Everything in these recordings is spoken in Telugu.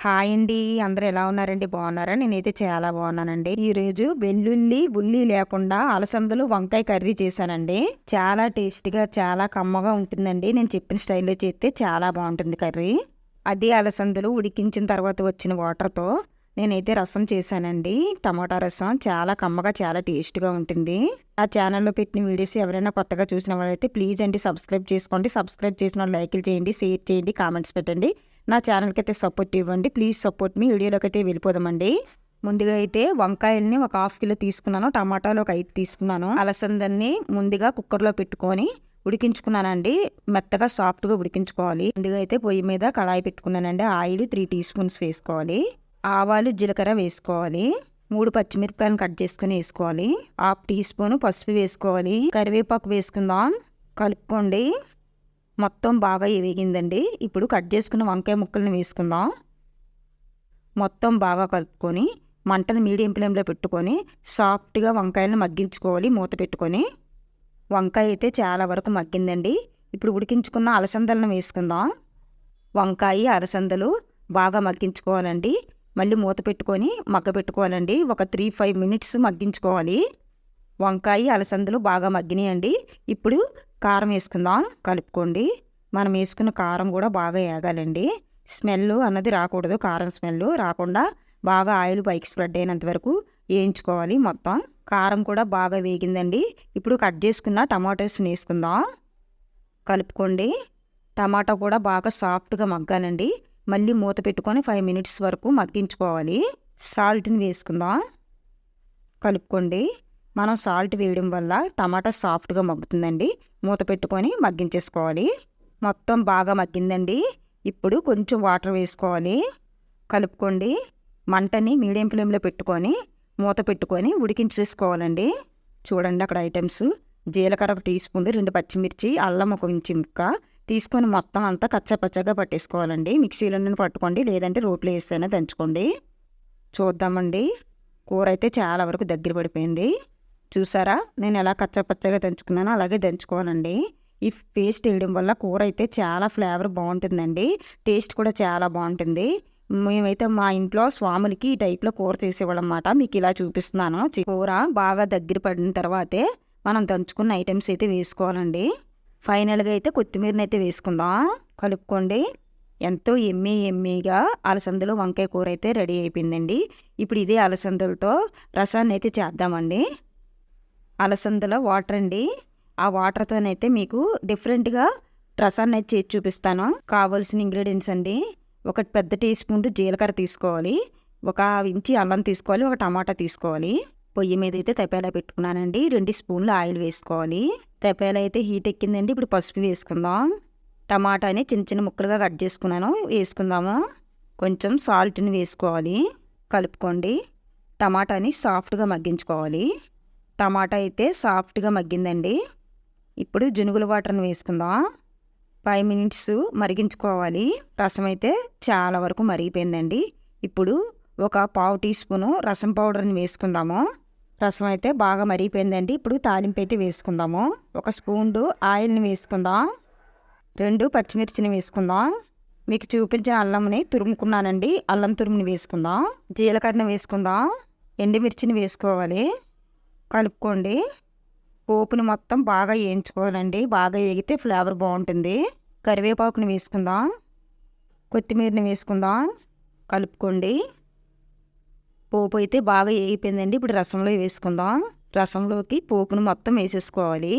హాయ్ అండి. అందరూ ఎలా ఉన్నారండి? బాగున్నారా? నేనైతే చాలా బాగున్నానండి. ఈరోజు వెల్లుల్లి, ఉల్లి లేకుండా అలసందలు వంకాయ కర్రీ చేశానండి. చాలా టేస్టీగా, చాలా కమ్మగా ఉంటుందండి. నేను చెప్పిన స్టైల్లో చేస్తే చాలా బాగుంటుంది కర్రీ. అదే అలసందలు ఉడికించిన తర్వాత వచ్చిన వాటర్తో నేనైతే రసం చేశానండి. టమాటా రసం చాలా కమ్మగా, చాలా టేస్ట్గా ఉంటుంది. ఆ ఛానల్లో పెట్టిన వీడియోస్ ఎవరైనా కొత్తగా చూసిన వాళ్ళైతే ప్లీజ్ అండి సబ్స్క్రైబ్ చేసుకోండి. సబ్స్క్రైబ్ చేసిన వాళ్ళు లైక్లు చేయండి, షేర్ చేయండి, కామెంట్స్ పెట్టండి. నా ఛానల్కి అయితే సపోర్ట్ ఇవ్వండి. ప్లీజ్ సపోర్ట్ మీ. వీడియోలోకి అయితే వెళ్ళిపోదామండి. ముందుగా అయితే వంకాయల్ని ఒక 1/2 కిలో తీసుకున్నాను. టమాటాలు ఒక 5 తీసుకున్నాను. అలసందల్ని ముందుగా కుక్కర్లో పెట్టుకొని ఉడికించుకున్నానండి. మెత్తగా సాఫ్ట్గా ఉడికించుకోవాలి. ముందుగా అయితే పొయ్యి మీద కళాయి పెట్టుకున్నానండి. ఆయిల్ 3 టీ స్పూన్స్ వేసుకోవాలి. ఆవాలు, జీలకర్ర వేసుకోవాలి. 3 పచ్చిమిరపకాయలను కట్ చేసుకుని వేసుకోవాలి. 1/2 టీ స్పూన్ పసుపు వేసుకోవాలి. కరివేపాకు వేసుకుందాం. కలుపుకోండి. మొత్తం బాగా వేగిందండి. ఇప్పుడు కట్ చేసుకున్న వంకాయ ముక్కల్ని వేసుకుందాం. మొత్తం బాగా కలుపుకొని మంటను మీడియం ఫ్లేమ్లో పెట్టుకొని సాఫ్ట్గా వంకాయలను మగ్గించుకోవాలి. మూత పెట్టుకొని వంకాయ అయితే చాలా వరకు మగ్గిందండి. ఇప్పుడు ఉడికించుకున్న అలసందలను వేసుకుందాం. వంకాయ, అలసందలు బాగా మగ్గించుకోవాలండి. మళ్ళీ మూత పెట్టుకొని మగ్గపెట్టుకోవాలండి. ఒక 3-5 మినిట్స్ మగ్గించుకోవాలి. వంకాయ, అలసందలు బాగా మగ్గినాయండి. ఇప్పుడు కారం వేసుకుందాం. కలుపుకోండి. మనం వేసుకున్న కారం కూడా బాగా వేగాలండి. స్మెల్ అన్నది రాకూడదు. కారం స్మెల్ రాకుండా బాగా ఆయిల్ పైకి స్ప్రెడ్ అయినంత వరకు వేయించుకోవాలి. మొత్తం కారం కూడా బాగా వేగిందండి. ఇప్పుడు కట్ చేసుకున్న టమాటోస్ని వేసుకుందాం. కలుపుకోండి. టమాటా కూడా బాగా సాఫ్ట్గా మగ్గాలండి. మళ్ళీ మూత పెట్టుకొని 5 మినిట్స్ వరకు మగ్గించుకోవాలి. సాల్ట్ని వేసుకుందాం. కలుపుకోండి. మనం సాల్ట్ వేయడం వల్ల టమాటా సాఫ్ట్గా మగ్గుతుందండి. మూత పెట్టుకొని మగ్గించేసుకోవాలి. మొత్తం బాగా మగ్గిందండి. ఇప్పుడు కొంచెం వాటర్ వేసుకోవాలి. కలుపుకోండి. మంటని మీడియం ఫ్లేమ్లో పెట్టుకొని మూత పెట్టుకొని ఉడికించేసుకోవాలండి. చూడండి అక్కడ ఐటమ్స్: జీలకర్ర 1 టీ స్పూన్, 2 పచ్చిమిర్చి, అల్లం 1 ఇంచు ముక్క తీసుకొని మొత్తం అంతా కచ్చాపచ్చగా పట్టేసుకోవాలండి. మిక్సీలోనే పట్టుకోండి, లేదంటే రోట్లో వేసైనా దంచుకోండి. చూద్దామండి. కూర అయితే చాలా వరకు దగ్గర పడిపోయింది. చూసారా నేను ఎలా కచ్చాపచ్చగా దంచుకున్నానో అలాగే దంచుకోవాలండి. ఈ పేస్ట్ వేయడం వల్ల కూర అయితే చాలా ఫ్లేవర్ బాగుంటుందండి. టేస్ట్ కూడా చాలా బాగుంటుంది. మేమైతే మా ఇంట్లో స్వాములకి ఈ టైప్లో కూర చేసేవాళ్ళం అన్నమాట. మీకు ఇలా చూపిస్తున్నాను. కూర బాగా దగ్గర పడిన తర్వాతే మనం దంచుకున్న ఐటమ్స్ అయితే వేసుకోవాలండి. ఫైనల్గా అయితే కొత్తిమీరని అయితే వేసుకుందాం. కలుపుకోండి. ఎంతో ఎమ్మీగా అలసందలు వంకాయ కూర అయితే రెడీ అయిపోయిందండి. ఇప్పుడు ఇదే అలసందలతో రసాన్ని అయితే చేద్దామండి. అలసందలో వాటర్ అండి. ఆ వాటర్తోనైతే మీకు డిఫరెంట్గా రసాన్ని అయితే చేసి చూపిస్తాను. కావాల్సిన ఇంగ్రీడియంట్స్ అండి: 1 పెద్ద టీ స్పూన్ జీలకర్ర తీసుకోవాలి. 1 ఇంచి అల్లం తీసుకోవాలి. 1 టమాటా తీసుకోవాలి. పొయ్యి మీద అయితే తపేలా పెట్టుకున్నానండి. 2 స్పూన్లు ఆయిల్ వేసుకోవాలి. తపేలా అయితే హీట్ ఎక్కిందండి. ఇప్పుడు పసుపు వేసుకుందాం. టమాటాని చిన్న చిన్న ముక్కలుగా కట్ చేసుకున్నాను, వేసుకుందాము. కొంచెం సాల్ట్ని వేసుకోవాలి. కలుపుకోండి. టమాటాని సాఫ్ట్గా మగ్గించుకోవాలి. టమాటా అయితే సాఫ్ట్గా మగ్గిందండి. ఇప్పుడు జునుగుల వాటర్ని వేసుకుందాం. 5 మినిట్స్ మరిగించుకోవాలి. రసం అయితే చాలా వరకు మరిగిపోయిందండి. ఇప్పుడు 1/4 టీ స్పూను రసం పౌడర్ని వేసుకుందాము. రసం అయితే బాగా మరిగిపోయిందండి. ఇప్పుడు తాలింపు అయితే వేసుకుందాము. 1 స్పూన్ ఆయిల్ని వేసుకుందాం. 2 పచ్చిమిర్చిని వేసుకుందాం. మీకు చూపించిన అల్లంని తురుముకున్నానండి. అల్లం తురుముని వేసుకుందాం. జీలకర్రని వేసుకుందాం. ఎండుమిర్చిని వేసుకోవాలి. కలుపుకోండి. పోపుని మొత్తం బాగా వేయించుకోవాలండి. బాగా వేగితే ఫ్లేవర్ బాగుంటుంది. కరివేపాకుని వేసుకుందాం. కొత్తిమీరని వేసుకుందాం. కలుపుకోండి. పోపు అయితే బాగా వేగిపోయిందండి. ఇప్పుడు రసంలో వేసుకుందాం. రసంలోకి పోపును మొత్తం వేసేసుకోవాలి.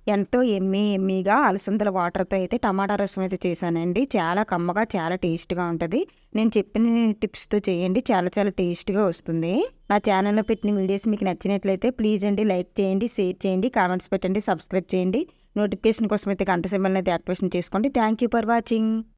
ఎంతో ఎమ్మీగా అలసందల వాటర్తో అయితే టమాటా రసం అయితే చేశానండి. చాలా కమ్మగా, చాలా టేస్ట్గా ఉంటుంది. నేను చెప్పిన టిప్స్తో చేయండి. చాలా చాలా టేస్ట్గా వస్తుంది. నా ఛానల్లో పెట్టిన వీడియోస్ మీకు నచ్చినట్లయితే ప్లీజ్ అండి లైక్ చేయండి, షేర్ చేయండి, కామెంట్స్ పెట్టండి, సబ్స్క్రైబ్ చేయండి. నోటిఫికేషన్ కోసం అయితే గంట సింబల్ని అయితే యాక్టివేషన్ చేసుకోండి. Thank you for watching.